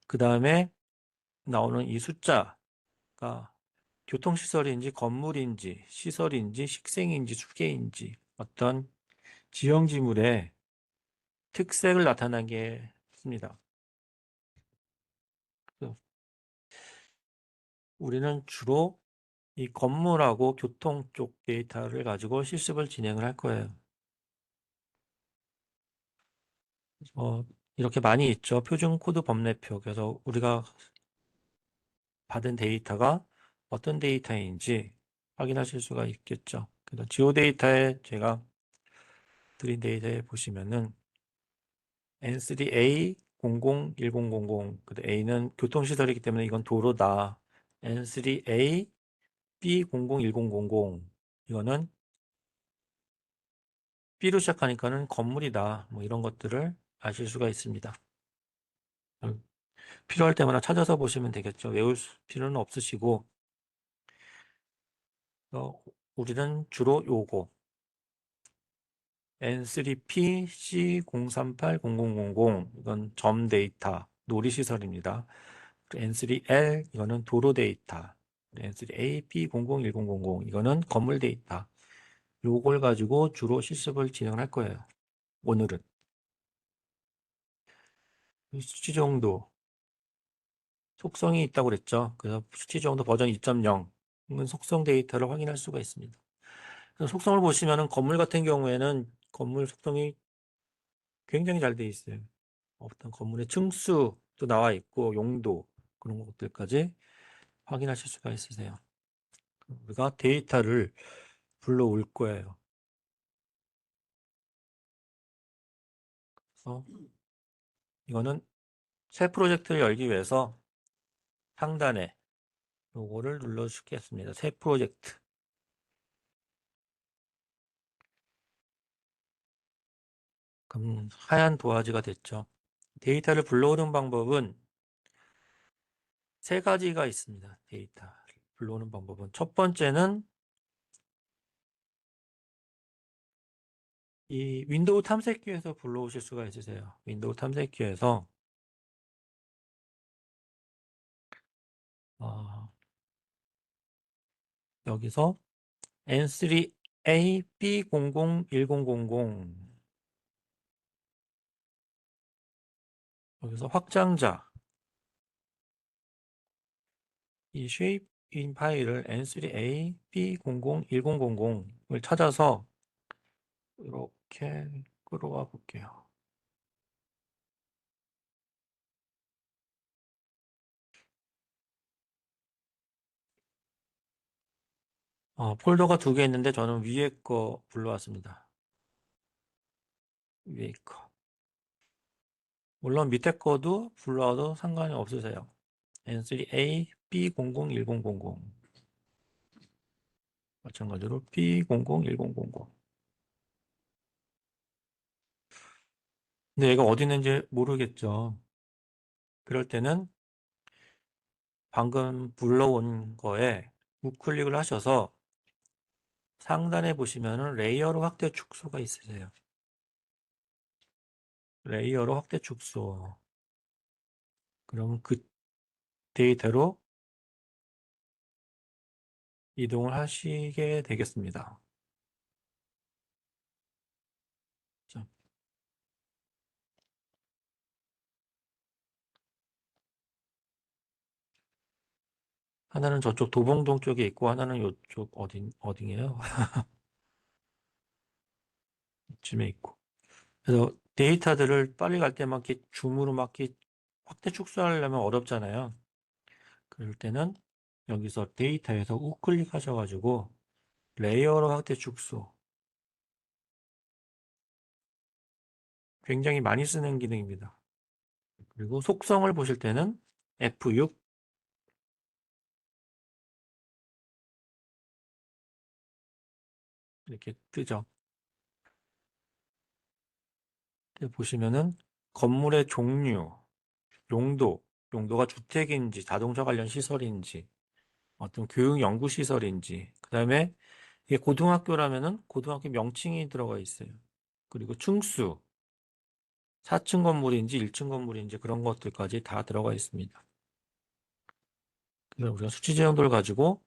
그 다음에 나오는 이 숫자가 교통시설인지 건물인지 시설인지 식생인지 수계인지 어떤 지형지물의 특색을 나타나게 했습니다. 우리는 주로 이 건물하고 교통 쪽 데이터를 가지고 실습을 진행을 할 거예요. 이렇게 많이 있죠. 표준 코드 범례표. 그래서 우리가 받은 데이터가 어떤 데이터인지 확인하실 수가 있겠죠. 그래서 지오 데이터에 제가 드린 데이터에 보시면은 N3A 001000, A는 교통시설이기 때문에 이건 도로다. N3A B 001000 이거는 B로 시작하니까는 건물이다. 뭐 이런 것들을 아실 수가 있습니다. 필요할 때마다 찾아서 보시면 되겠죠. 외울 필요는 없으시고 우리는 주로 요거 N3P C038000 이건 점 데이터 놀이시설입니다. N3L 이거는 도로 데이터 N3A P001000 이거는 건물 데이터 요걸 가지고 주로 실습을 진행할 거예요. 오늘은 수치 정도 속성이 있다고 그랬죠. 그래서 수치 정도 버전 2.0은 속성 데이터를 확인할 수가 있습니다. 속성을 보시면은 건물 같은 경우에는 건물 속성이 굉장히 잘 돼 있어요. 어떤 건물의 층수도 나와 있고 용도 그런 것들까지 확인하실 수가 있으세요. 우리가 데이터를 불러올 거예요. 그래서 이거는 새 프로젝트를 열기 위해서 상단에 요거를 눌러주겠습니다. 새 프로젝트. 그럼 하얀 도화지가 됐죠. 데이터를 불러오는 방법은 세 가지가 있습니다. 데이터를 불러오는 방법은 첫 번째는 이 윈도우 탐색기에서 불러오실 수가 있으세요. 윈도우 탐색기에서 여기서 N3A B001000 여기서 확장자 이 shape in 파일을 N3A B001000을 찾아서 이렇게 끌어와 볼게요. 폴더가 두 개 있는데 저는 위에 거 불러왔습니다. 위에 거. 물론 밑에 거도 불러와도 상관이 없으세요. N3A B001000 마찬가지로 B001000 근데 얘가 어디 있는지 모르겠죠. 그럴 때는 방금 불러온 거에 우클릭을 하셔서 상단에 보시면은 레이어로 확대 축소가 있으세요. 레이어로 확대 축소. 그럼 그 데이터로 이동을 하시게 되겠습니다. 자, 하나는 저쪽 도봉동 쪽에 있고 하나는 이쪽 어디예요? 이쯤에 있고. 그래서 데이터들을 빨리 갈 때 막 이렇게 줌으로 막 이렇게 확대 축소하려면 어렵잖아요. 그럴 때는 여기서 데이터에서 우클릭 하셔가지고 레이어로 확대 축소. 굉장히 많이 쓰는 기능입니다. 그리고 속성을 보실 때는 F6 이렇게 뜨죠. 보시면은 건물의 종류, 용도가 주택인지 자동차 관련 시설인지 어떤 교육 연구 시설인지 그다음에 이게 고등학교라면은 고등학교 명칭이 들어가 있어요. 그리고 층수, 4층 건물인지 1층 건물인지 그런 것들까지 다 들어가 있습니다. 그래서 우리가 수치 제형도를 가지고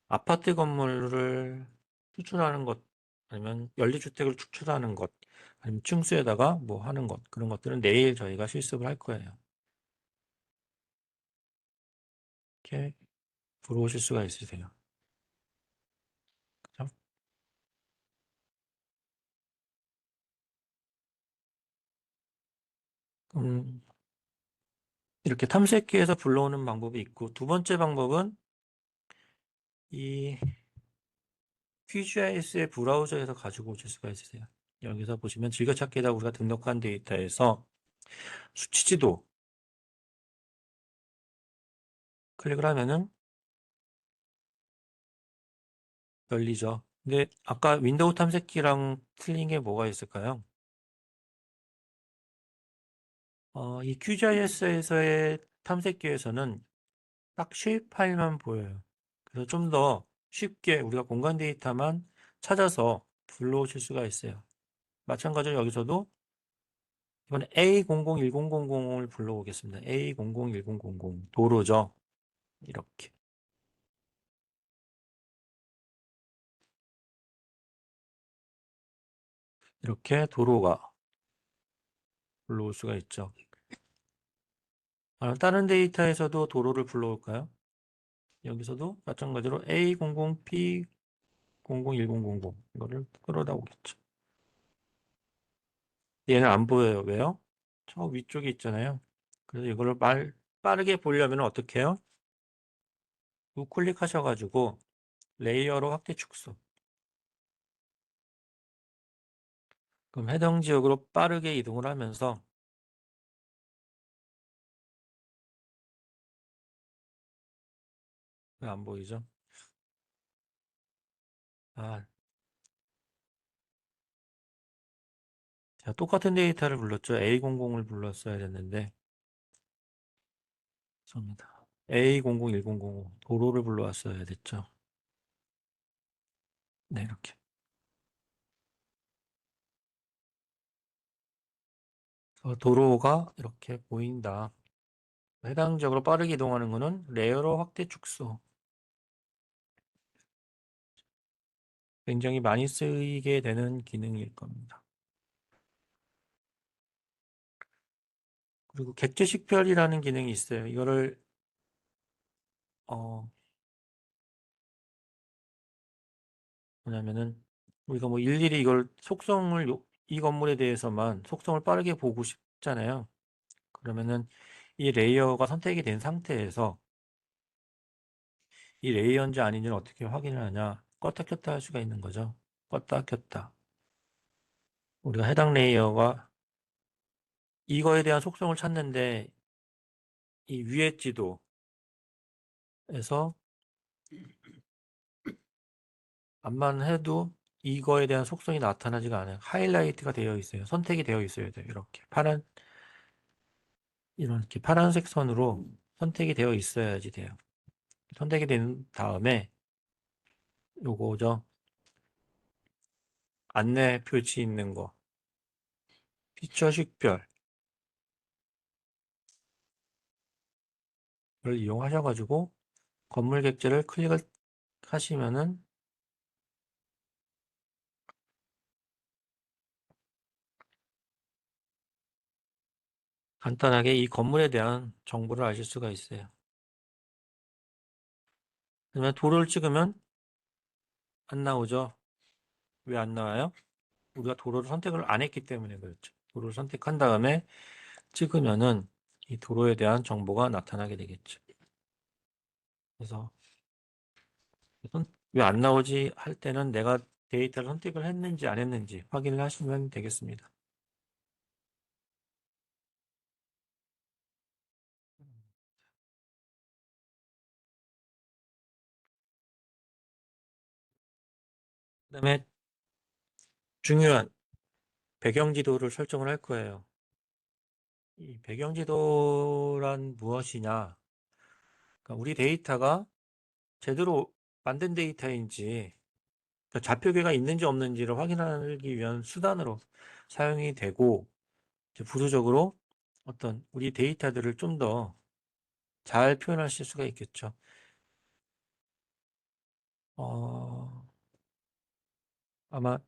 아파트 건물을 추출하는 것, 아니면 연립주택을 추출하는 것, 아니면 층수에다가 뭐 하는 것, 그런 것들은 내일 저희가 실습을 할 거예요. 이렇게 들어오실 수가 있으세요. 그죠? 음, 이렇게 탐색기에서 불러오는 방법이 있고, 두 번째 방법은 이 QGIS의 브라우저에서 가지고 오실 수가 있으세요. 여기서 보시면 즐겨찾기에다 우리가 등록한 데이터에서 수치지도 클릭을 하면은 열리죠. 근데 아까 윈도우 탐색기랑 틀린 게 뭐가 있을까요? 이 QGIS에서의 탐색기에서는 딱 쉐입 파일만 보여요. 그래서 좀 더 쉽게 우리가 공간 데이터만 찾아서 불러오실 수가 있어요. 마찬가지로 여기서도 이번에 A001000을 불러오겠습니다. A001000 도로죠. 이렇게 도로가 불러올 수가 있죠. 다른 데이터에서도 도로를 불러올까요? 여기서도 마찬가지로 A00P001000 이거를 끌어다 오겠죠. 얘는 안 보여요. 왜요? 저 위쪽에 있잖아요. 그래서 이거를 빠르게 보려면 어떻게 해요? 우클릭 하셔가지고 레이어로 확대 축소. 그럼 해당 지역으로 빠르게 이동을 하면서 왜 안 보이죠? 아, 제가 똑같은 데이터를 불렀죠. A00을 불렀어야 됐는데, 죄송합니다. A00100 도로를 불러왔어야 됐죠. 네, 이렇게. 도로가 이렇게 보인다. 해당적으로 빠르게 이동하는 것은 레이어 확대 축소. 굉장히 많이 쓰이게 되는 기능일 겁니다. 그리고 객체식별이라는 기능이 있어요. 이거를 뭐냐면은 우리가 뭐 일일이 이걸 속성을 이 건물에 대해서만 속성을 빠르게 보고 싶잖아요. 그러면은 이 레이어가 선택이 된 상태에서 이 레이어인지 아닌지를 어떻게 확인을 하냐? 껐다 켰다 할 수가 있는 거죠. 껐다 켰다. 우리가 해당 레이어가 이거에 대한 속성을 찾는데 이 위에 지도에서 암만 해도 이거에 대한 속성이 나타나지가 않아요. 하이라이트가 되어 있어요. 선택이 되어 있어야 돼요. 이렇게 이렇게 파란색 선으로 선택이 되어 있어야지 돼요. 선택이 된 다음에 요거죠. 안내 표시 있는 거. 피처 식별을 이용하셔가지고 건물 객지를 클릭을 하시면은 간단하게 이 건물에 대한 정보를 아실 수가 있어요. 그러면 도로를 찍으면 안 나오죠. 왜 안 나와요? 우리가 도로를 선택을 안 했기 때문에 그렇죠. 도로를 선택한 다음에 찍으면은 이 도로에 대한 정보가 나타나게 되겠죠. 그래서 왜 안 나오지 할 때는 내가 데이터를 선택을 했는지 안 했는지 확인을 하시면 되겠습니다. 그다음에 중요한 배경지도를 설정을 할 거예요. 이 배경지도란 무엇이냐? 그러니까 우리 데이터가 제대로 만든 데이터인지 그러니까 좌표계가 있는지 없는지를 확인하기 위한 수단으로 사용이 되고 이제 부수적으로 어떤 우리 데이터들을 좀 더 잘 표현하실 수가 있겠죠. 어, 아마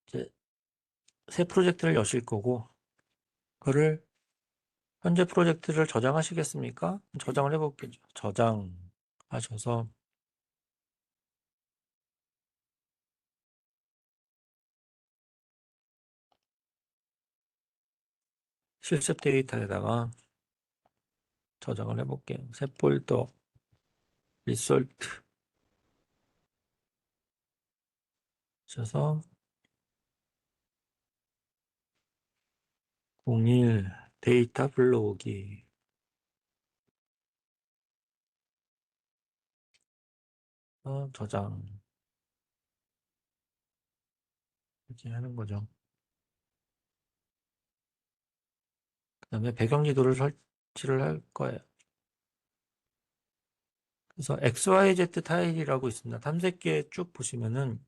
이제 새 프로젝트를 여실 거고 그를 현재 프로젝트를 저장하시겠습니까? 저장을 해볼게요. 저장하셔서 실습 데이터에다가 저장을 해볼게요. 새 폴더 리솔트 하셔서 01 데이터 불러오기 저장 이렇게 하는 거죠. 그 다음에 배경지도를 설치를 할 거예요. 그래서 XYZ 타일이라고 있습니다. 탐색기에 쭉 보시면은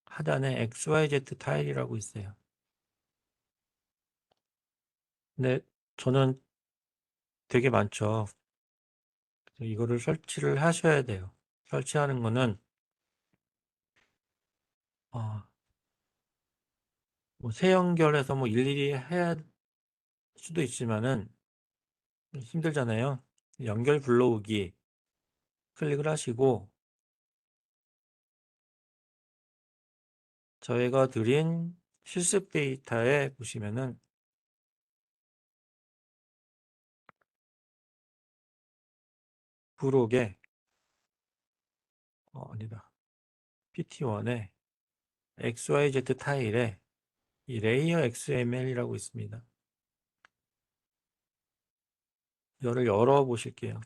하단에 XYZ 타일이라고 있어요. 근데 저는 되게 많죠. 그래서 이거를 설치를 하셔야 돼요. 설치하는 거는 뭐새 연결해서 뭐 일일이 해야 수도 있지만은 힘들잖아요. 연결 불러오기 클릭을 하시고 저희가 드린 실습 데이터에 보시면은 부록에 아니다. PT1에 XYZ 타일에 이 레이어 XML이라고 있습니다. 이거를 열어 보실게요.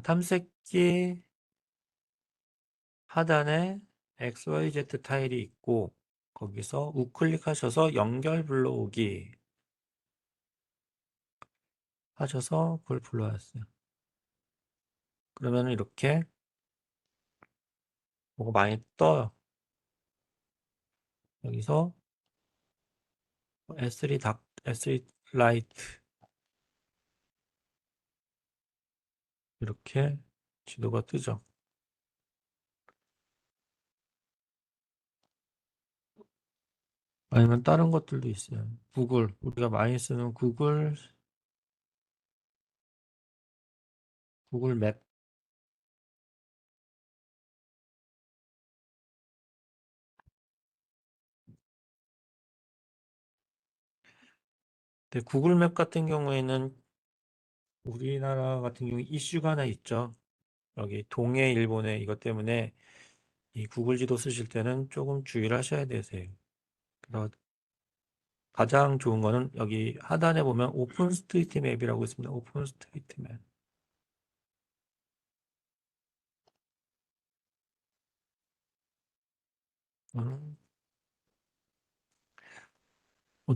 탐색기 하단에 XYZ 타일이 있고 거기서 우클릭하셔서 연결 불러오기 하셔서 그걸 불러왔어요. 그러면 이렇게 뭐가 많이 떠요. 여기서 S3 S3 라이트 이렇게 지도가 뜨죠. 아니면 다른 것들도 있어요. 구글, 우리가 많이 쓰는 구글 맵. 근데 구글 맵 같은 경우에는 우리나라 같은 경우 이슈가 하나 있죠. 여기 동해, 일본에 이것 때문에 이 구글 지도 쓰실 때는 조금 주의를 하셔야 되세요. 그래서 가장 좋은 거는 여기 하단에 보면 오픈 스트리트 맵이라고 있습니다. 오픈 스트리트 맵. 음,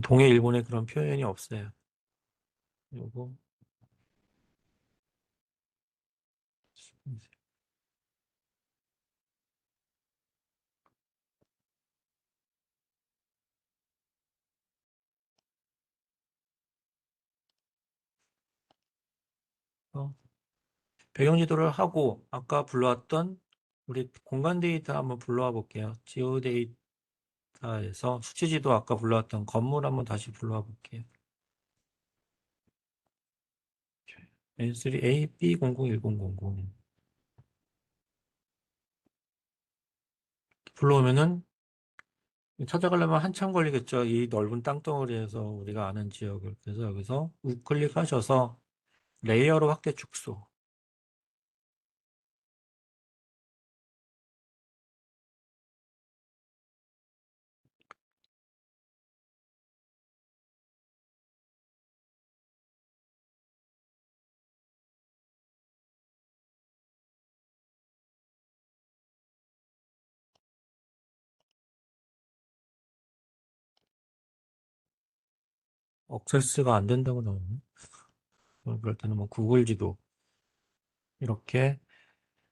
동해, 일본에 그런 표현이 없어요. 요거 어, 배경 지도를 하고 아까 불러왔던 우리 공간 데이터 한번 불러와 볼게요. 지오 데이터에서 수치 지도 아까 불러왔던 건물 한번 다시 불러와 볼게요. N3A B001000 불러오면은 찾아가려면 한참 걸리겠죠. 이 넓은 땅덩어리에서 우리가 아는 지역을. 그래서 여기서 우클릭하셔서 레이어로 확대 축소. 억세스가 안 된다고 나오네. 그럴 때는 뭐 구글 지도 이렇게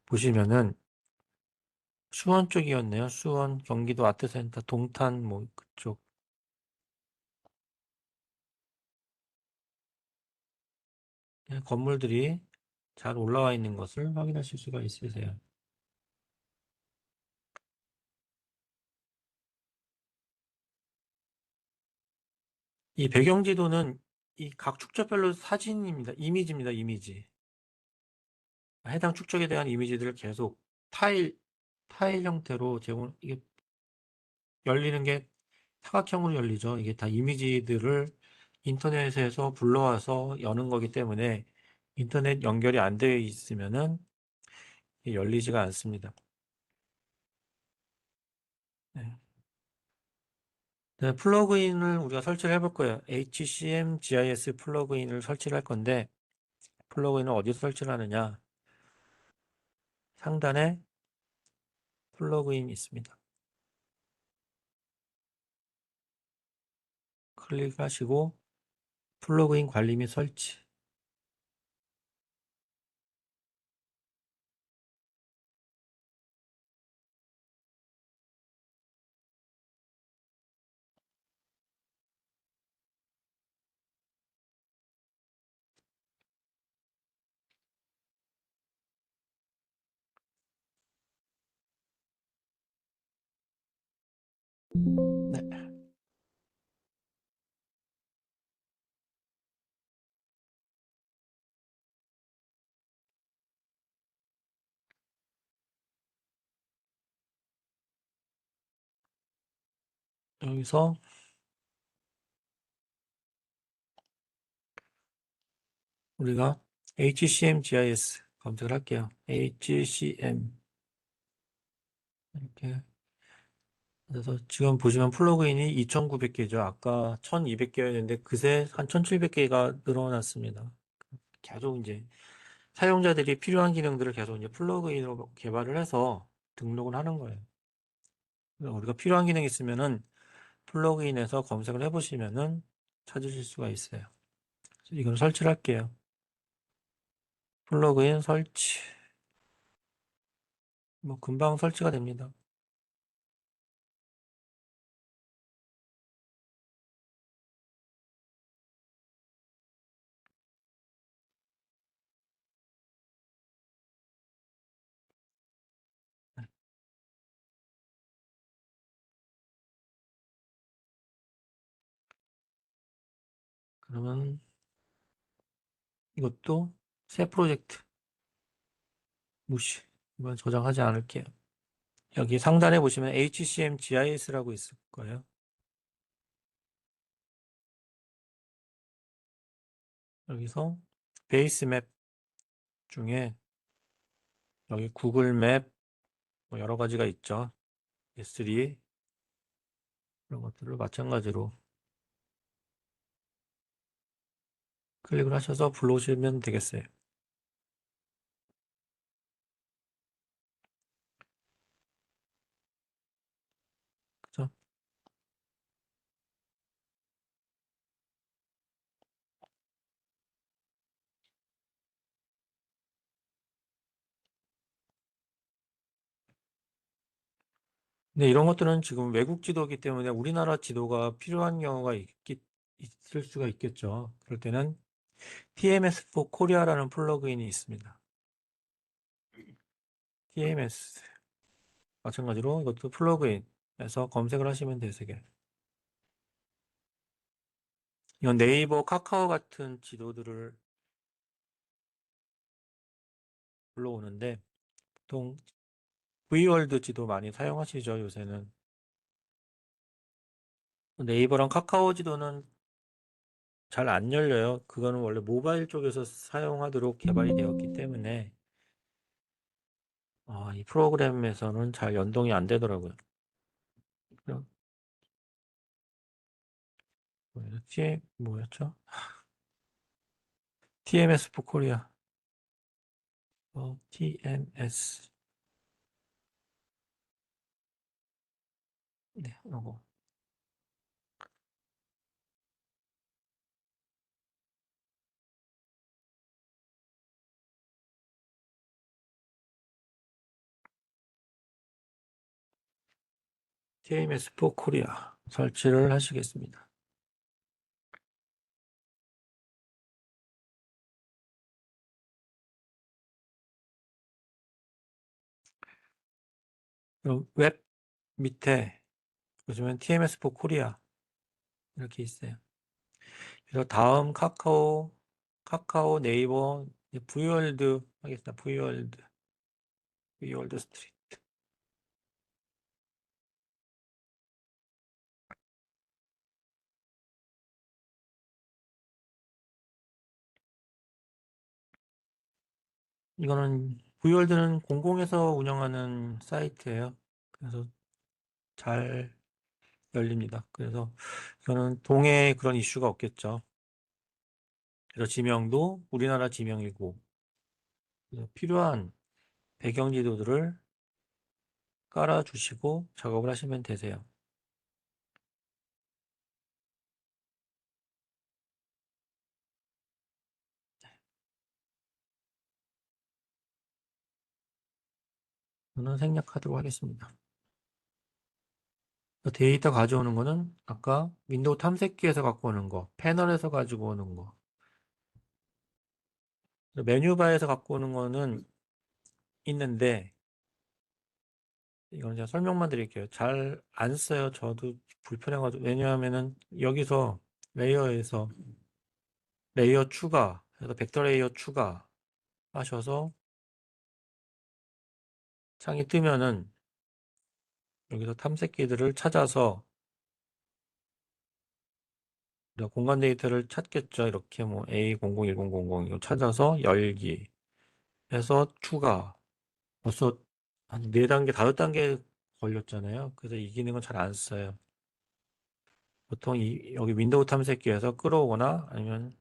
보시면은 수원 쪽이었네요. 수원, 경기도 아트센터, 동탄 뭐 그쪽 건물들이 잘 올라와 있는 것을 확인하실 수가 있으세요. 이 배경 지도는 이 각 축적별로 사진입니다. 이미지입니다. 이미지. 해당 축적에 대한 이미지들을 계속 타일, 타일 형태로 이게 열리는 게 사각형으로 열리죠. 이게 다 이미지들을 인터넷에서 불러와서 여는 거기 때문에 인터넷 연결이 안 되어 있으면은 열리지가 않습니다. 네. 네, 플러그인을 우리가 설치를 해볼 거예요. HCM GIS 플러그인을 설치를 할 건데 플러그인을 어디서 설치를 하느냐? 상단에 플러그인이 있습니다. 클릭하시고 플러그인 관리 및 설치. 네. 여기서 우리가 HCM GIS 검색을 할게요. HCM 이렇게 그래서 지금 보시면 플러그인이 2,900개죠. 아까 1,200개였는데 그새 한 1,700개가 늘어났습니다. 계속 이제 사용자들이 필요한 기능들을 계속 이제 플러그인으로 개발을 해서 등록을 하는 거예요. 우리가 필요한 기능이 있으면은 플러그인에서 검색을 해보시면은 찾으실 수가 있어요. 이걸 설치를 할게요. 플러그인 설치. 뭐 금방 설치가 됩니다. 그러면 이것도 새 프로젝트 무시. 이건 저장하지 않을게요. 여기 상단에 보시면 HCM GIS라고 있을 거예요. 여기서 베이스 맵 중에 여기 구글 맵 뭐 여러 가지가 있죠. S3 이런 것들을 마찬가지로 클릭을 하셔서 불러오시면 되겠어요. 그죠? 근데 이런 것들은 지금 외국 지도이기 때문에 우리나라 지도가 필요한 경우가 있을 수가 있겠죠. 그럴 때는 TMS4 코리아라는 플러그인이 있습니다. TMS 마찬가지로 이것도 플러그인에서 검색을 하시면 되세요. 이건 네이버, 카카오 같은 지도들을 불러오는데 보통 V월드 지도 많이 사용하시죠, 요새는. 네이버랑 카카오 지도는 잘 안 열려요. 그거는 원래 모바일 쪽에서 사용하도록 개발이 되었기 때문에 이 프로그램에서는 잘 연동이 안 되더라고요. 뭐였죠? TMS 포 코리아. TMS. 네, 요거. TMS 포 코리아 설치를 하시겠습니다. 그럼 웹 밑에 보시면 TMS 포 코리아 이렇게 있어요. 그래서 다음 카카오, 네이버, V월드 하겠습니다. V월드 스트리트. 이거는 V월드는 공공에서 운영하는 사이트예요. 그래서 잘 열립니다. 그래서 이거는 동해 그런 이슈가 없겠죠. 그래서 지명도 우리나라 지명이고 필요한 배경 지도들을 깔아주시고 작업을 하시면 되세요. 저는 생략하도록 하겠습니다. 데이터 가져오는 거는 아까 윈도우 탐색기에서 갖고 오는 거, 패널에서 가지고 오는 거, 메뉴바에서 갖고 오는 거는 있는데 이건 제가 설명만 드릴게요. 잘 안 써요. 저도 불편해가지고. 왜냐하면은 여기서 레이어에서 레이어 추가, 그래서 벡터 레이어 추가 하셔서 창이 뜨면은 여기서 탐색기들을 찾아서 우리가 공간 데이터를 찾겠죠. 이렇게 뭐 A001000 이거 찾아서 열기 해서 추가. 벌써 한 4단계, 5단계 걸렸잖아요. 그래서 이 기능은 잘 안 써요. 보통 여기 윈도우 탐색기에서 끌어오거나 아니면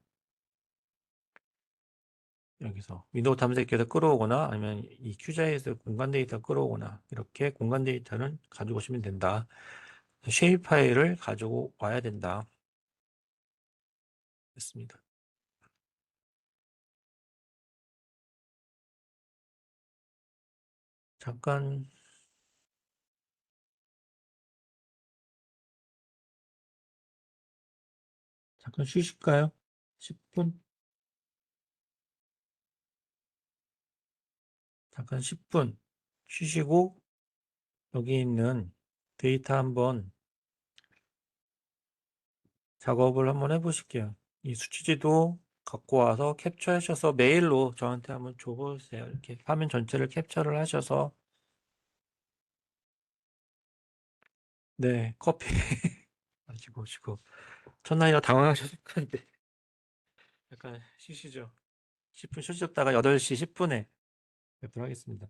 여기서 윈도우 탐색기에서 끌어오거나 아니면 이 QGIS에서 공간 데이터 끌어오거나 이렇게 공간 데이터는 가지고 오시면 된다. 쉐입 파일을 가지고 와야 된다. 됐습니다. 잠깐 쉬실까요? 10분? 잠깐 10분 쉬시고 여기 있는 데이터 한번 작업을 한번 해보실게요. 이 수치지도 갖고 와서 캡처하셔서 메일로 저한테 한번 줘보세요. 이렇게 화면 전체를 캡처를 하셔서 네, 커피 가지고 오시고 첫날이라 당황하셨을 텐데 약간 쉬시죠. 10분 쉬셨다가 8시 10분에 뵙도록 하겠습니다.